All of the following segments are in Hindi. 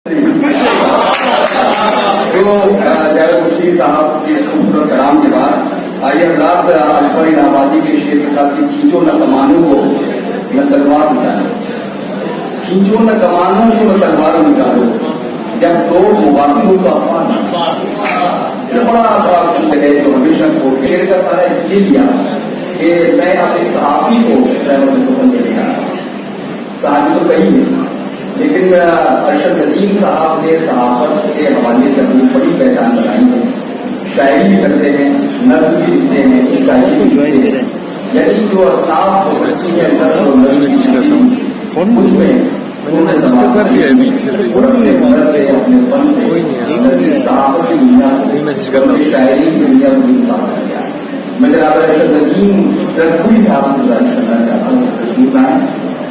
तो जैद मुफ्ती साहब के इस खूबसूरत कलाम के बाद आइए हज़रात अल्फा इलाहाबादी के शेर के साथ खींचो न कमानों को न तलवार निकालो, खींचो न कमानों को न तलवार निकालो, जब दो मुबारकों का अफवाह ये बड़ा है जो हमेशा को शेर का सारा इसलिए लिया कि मैं अपने सहाबी को सुपन के लिया। सहाबी तो कहीं नहीं, लेकिन अरशद नदीम साहब ने सहाबत के हवाले से अपनी बड़ी पहचान बनाई है। शायरी भी करते हैं, नज़्म भी लिखते हैं, शायरी भी लिखते हैं। यानी जो असनाफ उसमें उन्होंने सहाबत की दुनिया शायरी की दुनिया को इंसान कर दिया। मैं जनाब अरशद नदीम रखुई साहब से गुजारिश करना चाहता हूँ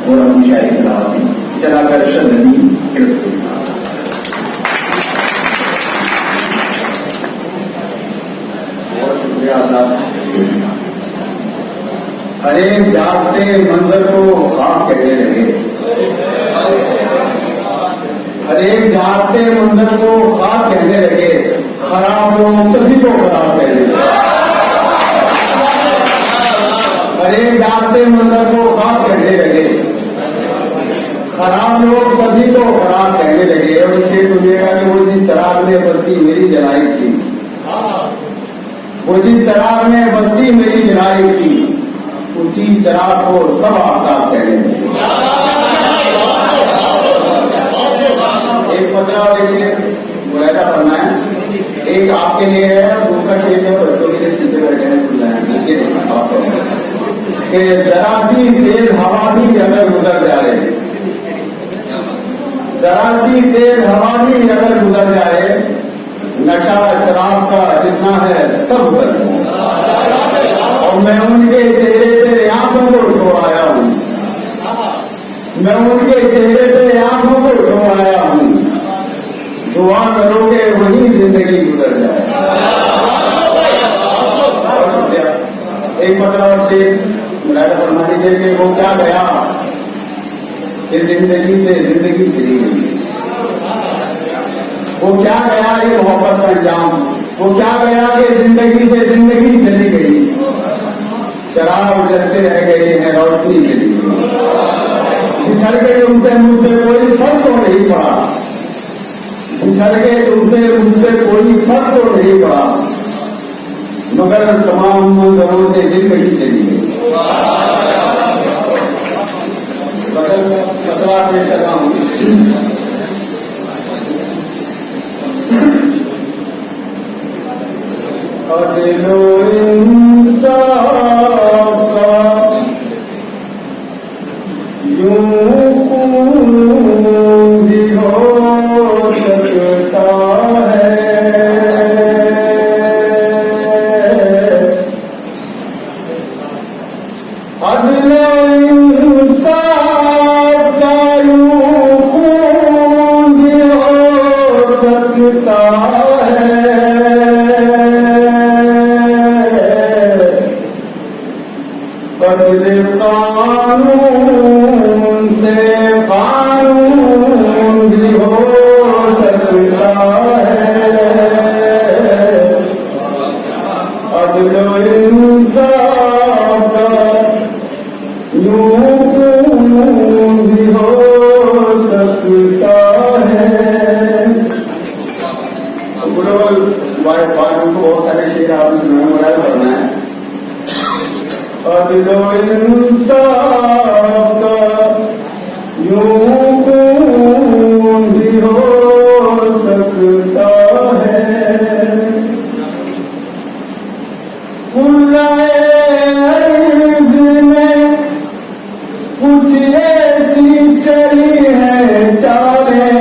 और अपनी शायरी सलावत दी। जनाब अरशद नदीम रखुई साहब। बहुत शुक्रिया साहब। अरे जागते मंजर को ख्वाब कहने लगे, अरे जागते मंजर को ख्वाब कहने लगे, खराब लोग सभी को खराब कहने लगे। अरे जागते मंजर को ख्वाब कहने लगे, खराब लोग सभी को खराब कहने लगे। और इसे सुनिएगा कि वो जिस चराग में बस्ती मेरी जलाई थी, वो जिस चराग में बस्ती मेरी जलाई थी, उसी चराग को सब आफ्ताब कहने लगे। एक पत्र और एक शेर मुलायदा करना है, एक आपके लिए है और दूसरा शेर है बच्चों के लिए पीछे बैठे हैं कि जरा सी तेज हवा भी अगर गुजर जाए, जरा सी तेज हवा भी अगर गुजर जाए, नशा चराग का जितना है सब उतर जाए। और मैं उनके चेहरे पे आंखों को उठो आया हूँ, मैं उनके चेहरे पे आंखों को उठो आया हूँ, दुआ करो कि वही जिंदगी गुजर जाए। बहुत शुक्रिया। एक पत्र और शेर मुलायदा फरमा लीजिए कि वो क्या गया कि जिंदगी से जिंदगी चली गई, वो क्या गया ये मोहब्बत का अंजाम, वो क्या गया कि जिंदगी से जिंदगी चली गई, चराग जलते रह गए हैं रोशनी चली गई, बिछड़ के तुमसे मुझसे कोई फर्क तो नहीं पड़ा, बिछड़ के तुमसे मुझसे कोई फर्क तो नहीं पड़ा, मगर तमाम मंजरों से जिंदगी चली गई। बदला पेश करता हूँ। अदलो इंसाफ का यूं भी हो सकता है, अदलो इंसाफ का यूं भी हो सकता है, बदले कानून से कानून भी हो सकता है, अदलो इंसाफ का यूं भी हो सकता है। ग्लोबल वायु को बहुत सारे शेर आपने सुना, मुलायदा करना है। अदलो इंसाफ का यूं भी हो सकता है, खुलाए अर्ज़ में कुछ ऐसी चली है चालें,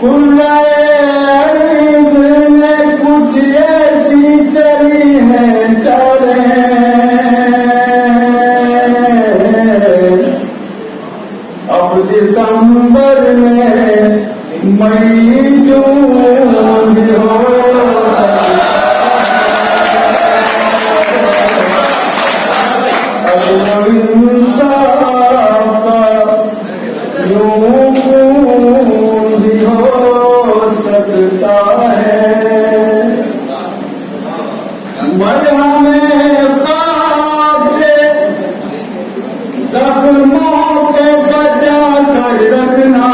खुलाए अर्ज़ में कुछ ऐसी चली है चालें, अब दिसंबर में मई जून भी हो सकता है, जख्मों को बचा कर रखना,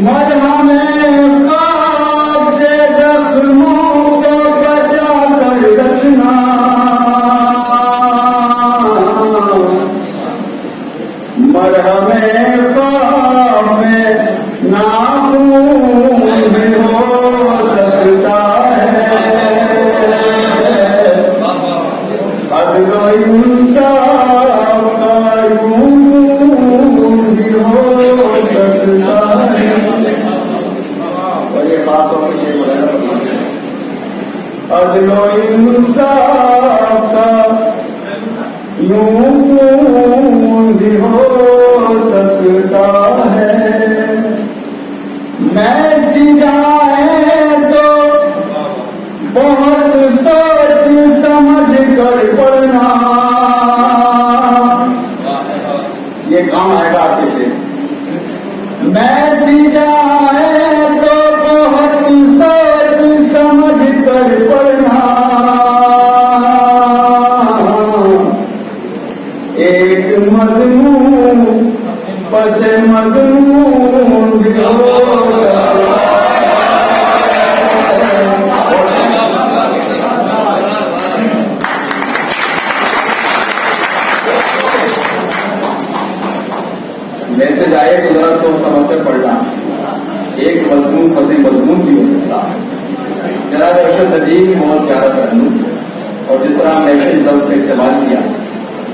मरहम ख्वाब से जख्मों को बचा कर रखना, मरहम ख्वाब में नाखून भी हो सकता है, अदल व इंसाफ का यूं भी हो सकता है। और ये बात और कुछ अदल व इंसाफ का यूं भी हो सकता है। मैसी जाए तो बहुत सोच समझ कर पढ़ना, ये काम आएगा आपके से। मैसी जाए तो बहुत सोच समझ कर पढ़ना, एक मजनून पसे मजनून भी हो सकता है। मैसेज आए तो जरा सोच समझ कर पढ़ना, एक मजमून पसे मजमून भी हो सकता है। जनाब अरशद नदीम बहुत प्यारा पहलू, और जिस तरह मैसेज लफ्ज का इस्तेमाल किया,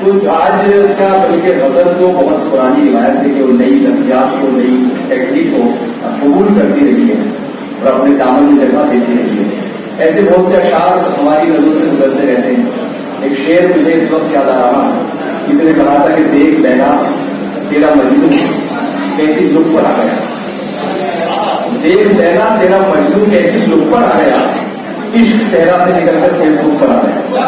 तो आज क्या बल्कि गजल तो बहुत पुरानी रिवायत है कि वो नई नफ्सियात को, नई टेक्निक को कबूल करती रही है और अपने दामन में जगह देती रही है। ऐसे बहुत से अशार हमारी नजरों से गुजरते रहते हैं। एक शेर मुझे इस वक्त याद आ रहा, किसी ने कहा था कि देख लैला तेरा मजनू कैसी लुक पर आ गया, देख लैला तेरा मजनू कैसी लुक पर आ गया, इश्क सहरा से निकलकर फेसबुक पर आ गया।